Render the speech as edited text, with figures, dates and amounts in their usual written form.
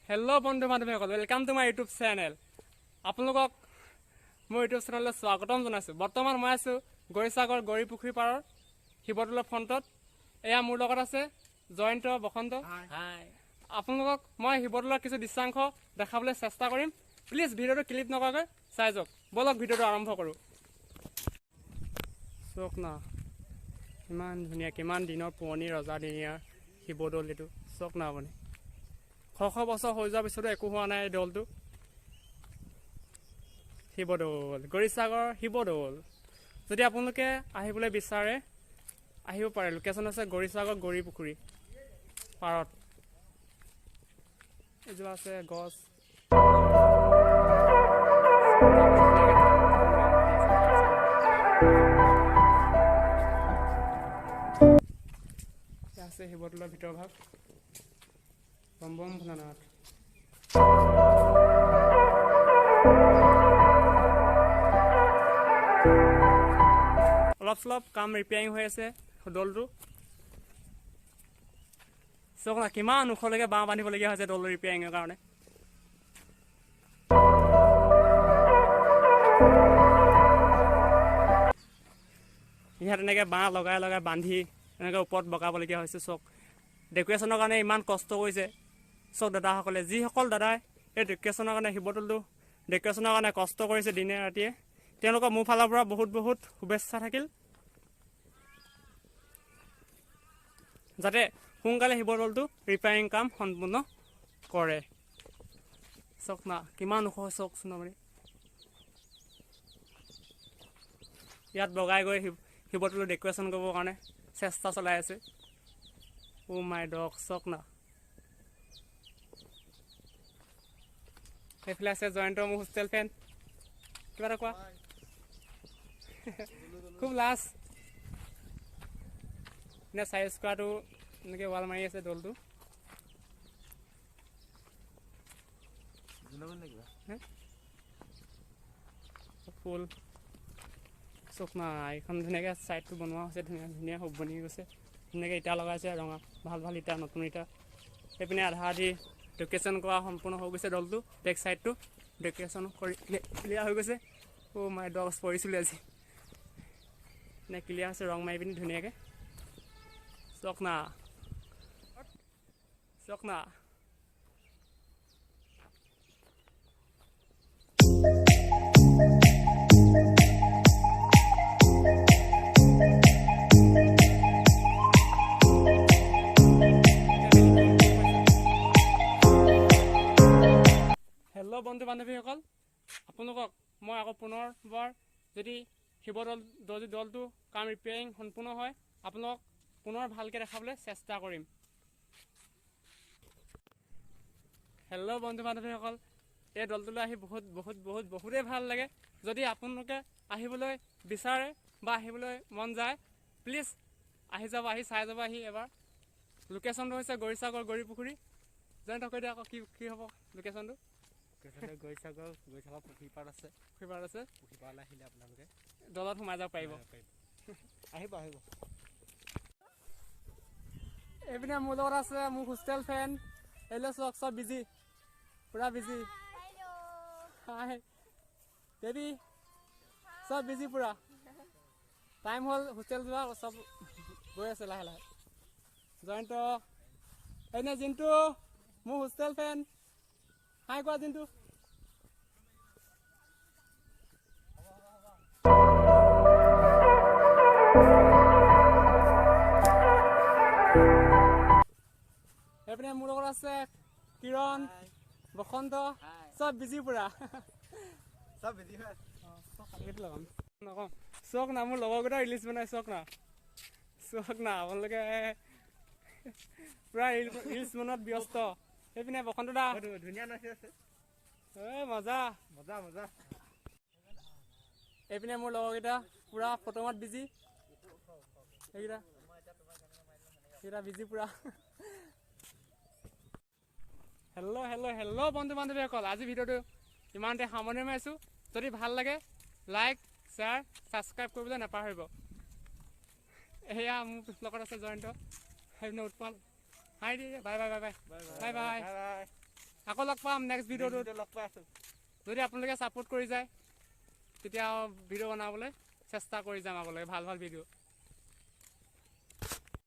Hello' বন্ধু বান্ধৱীসকল, welcome to my YouTube channel. আপোনালোকক মোৰ ইউটিউব চেনেললৈ স্বাগতম জনাইছোঁ। বৰ্তমান মই আছোঁ গৌৰীসাগৰ গৌৰী পুখুৰী পাৰৰ শিৱদৌলৰ ফ্ৰণ্টত। এয়া মোৰ লগত আছে জয়ন্ত, বসন্ত। আপোনালোকক মই শিৱদৌলৰ কিছু দৃশ্যাংশ দেখাবলৈ চেষ্টা কৰিম। প্লিজ ভিডিঅ'টো ক্লিপ নকৰাকৈ চাই যাওক। ব'লক ভিডিঅ'টো আৰম্ভ কৰোঁ। চাওক না, ইমান ধুনীয়া, কিমান দিনৰ পুৰণি ৰজাদিনীয়া শিৱদৌল এইটো। চাওক না আপুনি, শ বছৰ হৈ যোৱাৰ পিছতো একো হোৱা নাই এই দৌলটো। শিৱদৌল, গৌৰীসাগৰ শিৱদৌল। যদি আপোনালোকে আহিবলৈ বিচাৰে আহিব পাৰে। লোকেশ্যন আছে গৌৰীসাগৰ গৌৰী পুখুৰী পাৰত। এইযোৰ আছে গছ। আছে শিৱদৌলৰ ভিতৰ ভাগ। বম বম ভোলানাথ। অলপ চলপ কাম ৰিপেয়াৰিং হৈ আছে দৌলটো। চাওক না, কিমান ওখলৈকে বাঁহ বান্ধিবলগীয়া হৈছে দৌল ৰিপেয়াৰিঙৰ কাৰণে। ইয়াত এনেকৈ বাঁহ লগাই লগাই বান্ধি এনেকৈ ওপৰত বগাবলগীয়া হৈছে। চাওক, ডেক'ৰেশ্যনৰ কাৰণে ইমান কষ্ট কৰিছে চব দাদাসকলে। যিসকল দাদাই এই ডেক'ৰেশ্যনৰ কাৰণে, শিৱদৌলটো ডেক'ৰেশ্যনৰ কাৰণে কষ্ট কৰিছে দিনে ৰাতিয়ে, তেওঁলোকৰ মোৰ ফালৰ পৰা বহুত বহুত শুভেচ্ছা থাকিল। যাতে সোনকালে শিৱদৌলটো ৰিপেয়াৰিং কাম সম্পূৰ্ণ কৰে। চাওক না, কিমান ওখ চাওকচোন আপুনি। ইয়াত বগাই গৈ শিৱদৌলটো ডেক'ৰেশ্যন কৰিবৰ কাৰণে চেষ্টা চলাই আছে। অ' মাই ডগ, চাওক না। সেইফালে আছে জয়ন্ত, মোৰ হোষ্টেল ফেন। কিবা এটা কোৱা। খুব লাজ এনে চাইজ কৰাটো, এনেকৈ ৱাল মাৰি আছে দৌলটো। ফুল চক না, এইখন ধুনীয়াকৈ ছাইডটো বনোৱা হৈছে, ধুনীয়া ধুনীয়া বনি গৈছে। ধুনীয়াকৈ ইটা লগাইছে, ৰঙা ভাল ভাল ইটা, নতুন ইটা। সেইপিনে আধা আধি ডেক'ৰেশ্যন কৰা সম্পূৰ্ণ হৈ গৈছে দৌলটো। বেক ছাইডটো ডেক'ৰেশ্যন কৰি ক্লিয়াৰ হৈ গৈছে। অ' মাই ডগছ পৰিছিলোঁ আজি। এনে ক্লিয়াৰ হৈছে ৰং মাৰি পিনি ধুনীয়াকৈ। চাওক না, চাওক না। হেল্ল' বন্ধু বান্ধৱীসকল, আপোনালোকক মই আকৌ পুনৰবাৰ, যদি দৌলটো কাম ৰিপেয়াৰিং সম্পূৰ্ণ হয়, আপোনালোকক পুনৰ ভালকৈ দেখাবলৈ চেষ্টা কৰিম। হেল্ল' বন্ধু বান্ধৱীসকল, এই দৌলটোলৈ আহি বহুতেই ভাল লাগে। যদি আপোনালোকে আহিবলৈ বিচাৰে বা আহিবলৈ মন যায়, প্লিজ আহি যাব, আহি চাই যাব আহি এবাৰ। লোকেশ্যনটো হৈছে গৌৰীসাগৰ গৌৰী পুখুৰী। জয়ন্ত কৈ দিয়া আকৌ কি হ'ব লোকেশ্যনটো। গৌৰীসাগৰ পুখুৰী পাৰ আছে। পুখুৰী পাৰ আছে। পুখুৰী পাৰলৈ আহিলে আপোনালোকে দৌলত সোমাই যাব পাৰিব। আহিব আহিব। এইপিনে মোৰ লগত আছে মোৰ হোষ্টেল ফেন। এইলৈ চাওক, চব বিজি, পূৰা বিজি। হাই বেবি, চব বিজি পূৰা। টাইম হ'ল হোষ্টেল যোৱা, চব গৈ আছে লাহে লাহে। জয়ন্ত, এইনে জিন্তু, মোৰ হোষ্টেল ফেন। হাই কোৱা জিন্তু। এইপিনে মোৰ লগত আছে কিৰণ, বসন্ত, চব বিজি পূৰা। চব বিজি হৈ নকওঁ। চাওক না, মোৰ লগৰকেইটা ৰিলিজ বনাই। চাওক না, চাওক না, আপোনালোকে পূৰা ৰিলচ বনোৱাত ব্যস্ত। সেইপিনে বসন্ত দা ধুনীয়া নাচি আছে। মজা মজা মজা। এইপিনে মোৰ লগৰকেইটা পূৰা ফটোমত বিজি। সেইকেইটা বিজি পূৰা। হেল্ল' হেল্ল' হেল্ল' বন্ধু বান্ধৱীসকল, আজি ভিডিঅ'টো ইমানতে সামৰণি মাৰিছোঁ। যদি ভাল লাগে লাইক, শ্বেয়াৰ, ছাবস্ক্ৰাইব কৰিবলৈ নাপাহৰিব। এয়া মোৰ লগত আছে জয়ন্ত, সেইপিনে উৎপল। হাই দি bye bye bye bye bye bye. আকৌ লগ পাম নেক্সট ভিডিঅ'টোত লগ পাই আছোঁ যদি আপোনালোকে ছাপোৰ্ট কৰি যায় তেতিয়া ভিডিঅ' বনাবলৈ চেষ্টা কৰি যাম আপোনালোকে ভাল ভাল ভিডিঅ'